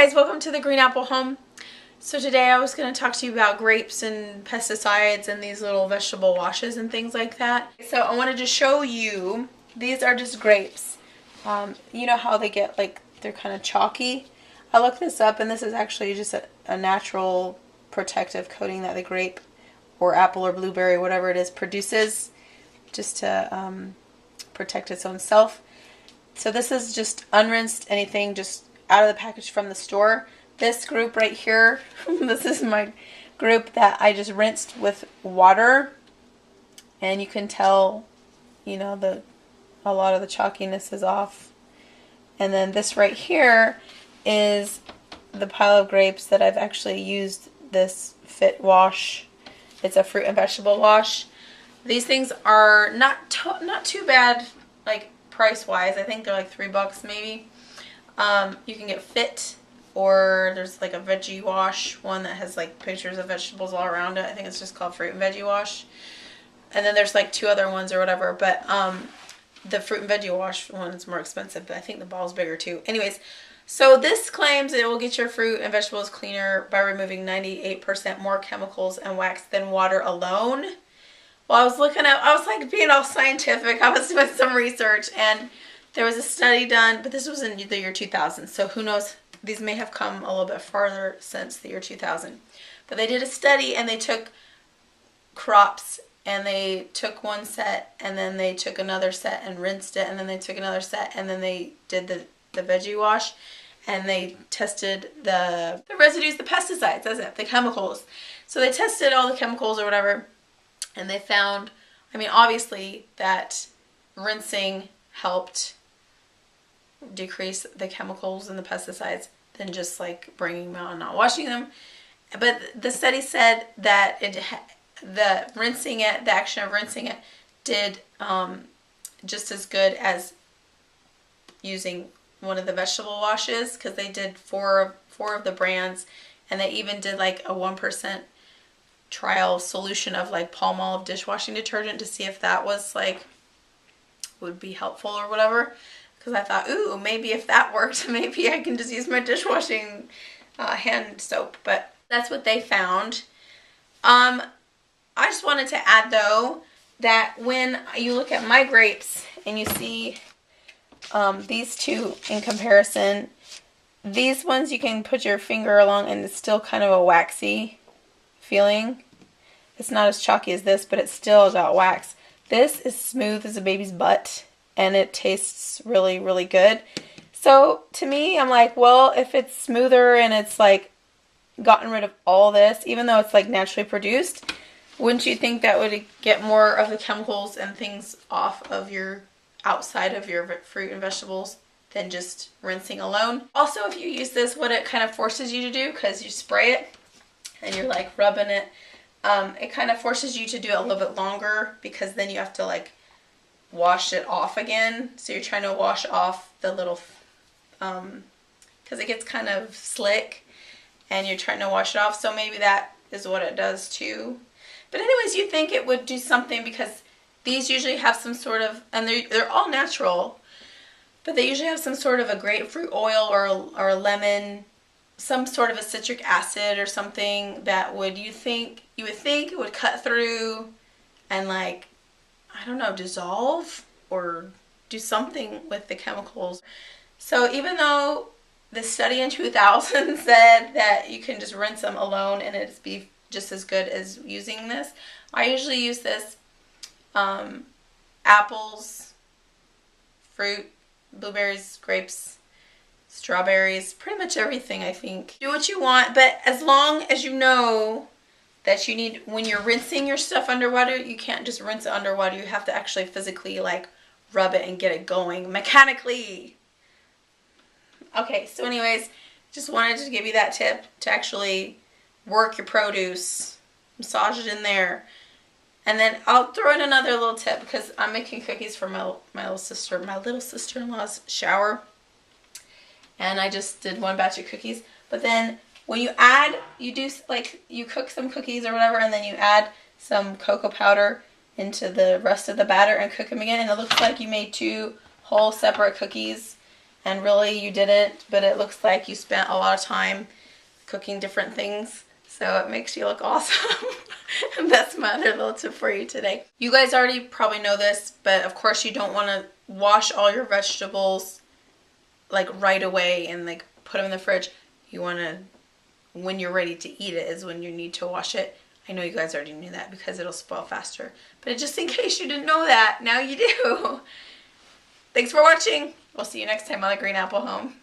guys, welcome to the Green Apple Home. So today I was going to talk to you about grapes and pesticides and these little vegetable washes and things like that. So I wanted to show you, these are just grapes. You know how they get like, they're kind of chalky? I looked this up and this is actually just a natural protective coating that the grape or apple or blueberry, whatever it is, produces just to protect its own self. So this is just unrinsed anything, just out of the package from the store. This group right here, this is my group that I just rinsed with water, and you can tell, you know, a lot of the chalkiness is off. And then this right here is the pile of grapes that I've actually used this Fit wash. It's a fruit and vegetable wash. These things are not too bad, like price wise. I think they're like $3 maybe. You can get Fit, or there's like a Veggie wash one that has like pictures of vegetables all around it. I think it's just called Fruit and Veggie Wash. And then there's like 2 other ones or whatever, but the Fruit and Veggie Wash one is more expensive, but I think the ball's bigger too. Anyways, so this claims it will get your fruit and vegetables cleaner by removing 98% more chemicals and wax than water alone. Well, I was looking at, I was like being all scientific. I was doing some research, and there was a study done, but this was in the year 2000, so who knows, these may have come a little bit farther since the year 2000. But they did a study, and they took crops, and they took one set, and then they took another set and rinsed it, and then they took another set, and then they did the veggie wash, and they tested the residues, the pesticides, that's it, the chemicals. So they tested all the chemicals or whatever, and they found, I mean, obviously that rinsing helped decrease the chemicals and the pesticides than just like bringing them out and not washing them. But the study said that the action of rinsing it did just as good as using one of the vegetable washes, because they did four of the brands, and they even did like a 1% trial solution of like palm olive dishwashing detergent to see if that was like would be helpful or whatever. Because I thought, ooh, maybe if that worked, maybe I can just use my dishwashing hand soap. But that's what they found. I just wanted to add, though, that when you look at my grapes and you see these two in comparison, these ones you can put your finger along and it's still kind of a waxy feeling. It's not as chalky as this, but it's still got wax. This is smooth as a baby's butt, and it tastes really, really good. So to me, I'm like, well, if it's smoother and it's like gotten rid of all this, even though it's like naturally produced, wouldn't you think that would get more of the chemicals and things off of your outside of your fruit and vegetables than just rinsing alone? Also, if you use this, what it kind of forces you to do, because you spray it and you're like rubbing it, it kind of forces you to do it a little bit longer, because then you have to like wash it off again. So you're trying to wash off the little, because it gets kind of slick and you're trying to wash it off. So maybe that is what it does too. But anyways, you think it would do something, because these usually have some sort of, and they're all natural, but they usually have some sort of a grapefruit oil or a lemon, some sort of a citric acid or something that would, you would think it would cut through and like, I don't know, dissolve or do something with the chemicals. So even though the study in 2000 said that you can just rinse them alone and it'd be just as good as using this, I usually use this apples, fruit, blueberries, grapes, strawberries, pretty much everything, I think. Do what you want, but as long as you know that you need, when you're rinsing your stuff underwater, you can't just rinse it underwater. You have to actually physically like rub it and get it going mechanically. Okay, so anyways, just wanted to give you that tip to actually work your produce, massage it in there. And then I'll throw in another little tip, because I'm making cookies for my little sister-in-law's shower. And I just did 1 batch of cookies. But then when you add, you cook some cookies or whatever, and then you add some cocoa powder into the rest of the batter and cook them again. And it looks like you made 2 whole separate cookies. and really you didn't, but it looks like you spent a lot of time cooking different things, so it makes you look awesome. And that's my other little tip for you today. You guys already probably know this, but of course you don't want to wash all your vegetables like right away and like put them in the fridge. You want to, when you're ready to eat it is when you need to wash it. I know you guys already knew that because it'll spoil faster, but just in case you didn't know that, now you do. Thanks for watching. We'll see you next time on The Green Apple Home.